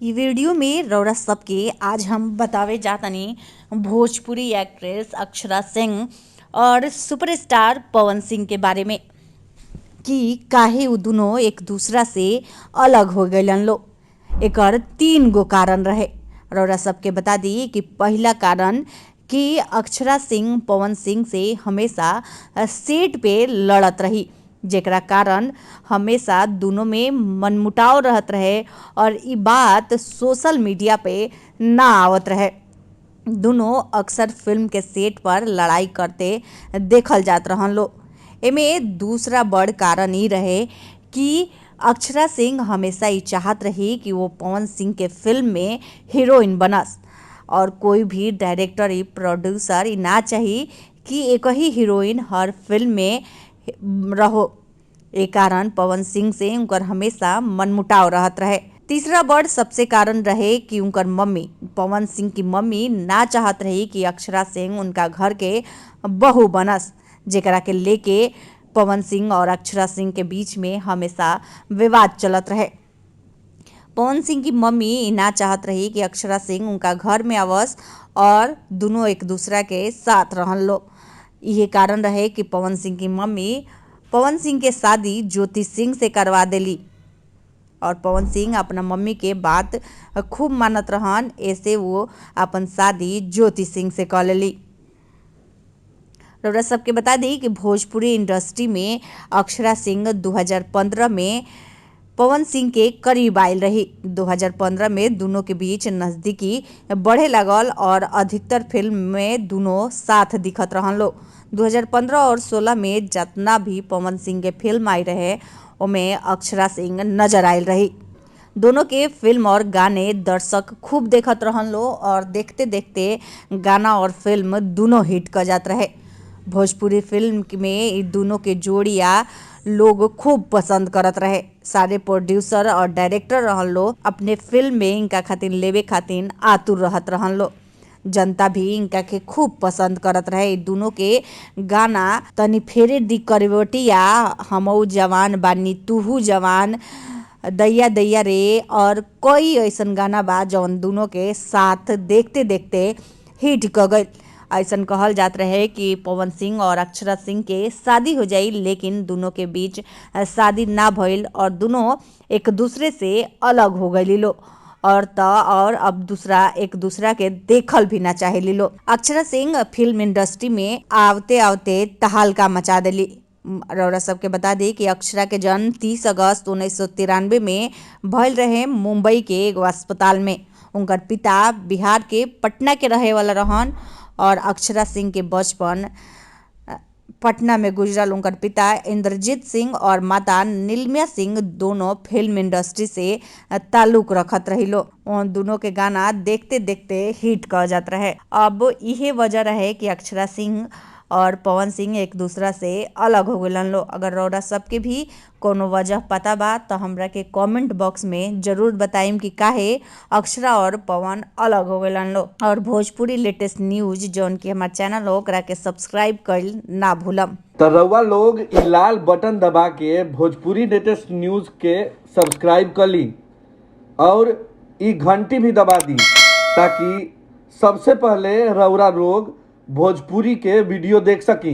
ये वीडियो में रौरा सबके आज हम बतावे जातनी भोजपुरी एक्ट्रेस अक्षरा सिंह और सुपरस्टार पवन सिंह के बारे में कि काहे उ दोनों एक दूसरा से अलग हो गइलन लो। एकर 3 गो कारण रहे। रौरा सबके बता दी कि पहला कारण कि अक्षरा सिंह पवन सिंह से हमेशा सेट पे लड़त रही, जेकरा कारण हमेशा दोनों में मनमुटाव रहत रहे और ई बात सोशल मीडिया पे ना आवत रहे। दोनों अक्सर फिल्म के सेट पर लड़ाई करते देखल जात रहन लो। एमे दूसरा बड़ कारण ई रहे कि अक्षरा सिंह हमेशा ई चाहत रही कि वो पवन सिंह के फिल्म में हीरोइन बनस और कोई भी डायरेक्टर ई प्रोड्यूसर ई ना चाही कि एक ही हीरोइन हर फिल्म में रहो। ए कारण पवन सिंह से उनकर हमेशा मनमुटाव रहत रहे। तीसरा बड़ सबसे कारण रहे कि उनकर मम्मी पवन सिंह की मम्मी ना चाहत रही कि अक्षरा सिंह उनका घर के बहू बनस, जेकरा के लेके पवन सिंह और अक्षरा सिंह के बीच में हमेशा विवाद चलत रहे। पवन सिंह की मम्मी ना चाहत रही कि अक्षरा सिंह उनका घर में आवस और दोनों एक दूसरा के साथ रहन लो। यही कारण रहे कि पवन सिंह की मम्मी पवन सिंह के शादी ज्योति सिंह से करवा देली और पवन सिंह अपना मम्मी के बात खूब मानत रहन, ऐसे वो अपन शादी ज्योति सिंह से कर लेली। रौरा सबके बता दी कि भोजपुरी इंडस्ट्री में अक्षरा सिंह 2015 में पवन सिंह के करीब आयल रही। 2015 में दोनों के बीच नज़दीकी बढ़े लगल और अधिकतर फिल्म में दोनों साथ दिखत रहन लो। 2015 और 16 में जितना भी पवन सिंह के फिल्म आई रहे उनमें अक्षरा सिंह नजर आयल रही। दोनों के फिल्म और गाने दर्शक खूब देखत रहन लो और देखते देखते गाना और फिल्म दोनों हिट कर जात रहे। भोजपुरी फिल्म में इ दोनों के जोड़िया लोग खूब पसंद करत रहे। सारे प्रोड्यूसर और डायरेक्टर रहन लो अपने फिल्म में इनका खातिर लेवे खातिर आतुर रहत रहन लो। जनता भी इनका के खूब पसंद करत रहे। दोनों के गाना तनी फेरे दी करवटिया, हमऊ जवान बानी तूहू जवान, दैया दैया रे और कई ऐसन गाना बा जौन दोनों के साथ देखते देखते हिट कर गई। ऐसन कहल जात रहे कि पवन सिंह और अक्षरा सिंह के शादी हो जाई, लेकिन दोनों के बीच शादी ना भइल और दोनों एक दूसरे से अलग हो गई लो और अब दूसरा एक दूसरा के देखल भी ना चाहे लो। अक्षरा सिंह फिल्म इंडस्ट्री में आवते आवते तहलका मचा देली। रौरा सबके बता दी कि अक्षरा के जन्म 30 अगस्त 1993 में भइल रहे मुंबई के एगो अस्पताल में। उनकर पिता बिहार के पटना के रहे वाला रहन और अक्षरा सिंह के बचपन पटना में गुजरल। उनकर पिता इंद्रजीत सिंह और माता नीलमिया सिंह दोनों फिल्म इंडस्ट्री से ताल्लुक रखत रही लो। उन दोनों के गाना देखते देखते हिट कर जात रहे। अब यही वजह रहे कि अक्षरा सिंह और पवन सिंह एक दूसरा से अलग हो गइलन लो। अगर रौरा सबके भी कोनो वजह पता बा तो हमरा के कमेंट बॉक्स में जरूर बताइम कि काहे अक्षरा और पवन अलग हो गइलन लो। और भोजपुरी लेटेस्ट न्यूज जौन की हमार चैनल हो ओकरा के सब्सक्राइब कइल ना भूलम। तो रउआ लोग इ लाल बटन दबा के भोजपुरी लेटेस्ट न्यूज के सब्सक्राइब कर ली और इ घंटी भी दबा दी ताकि सबसे पहले रउआ लोग भोजपुरी के वीडियो देख सकी।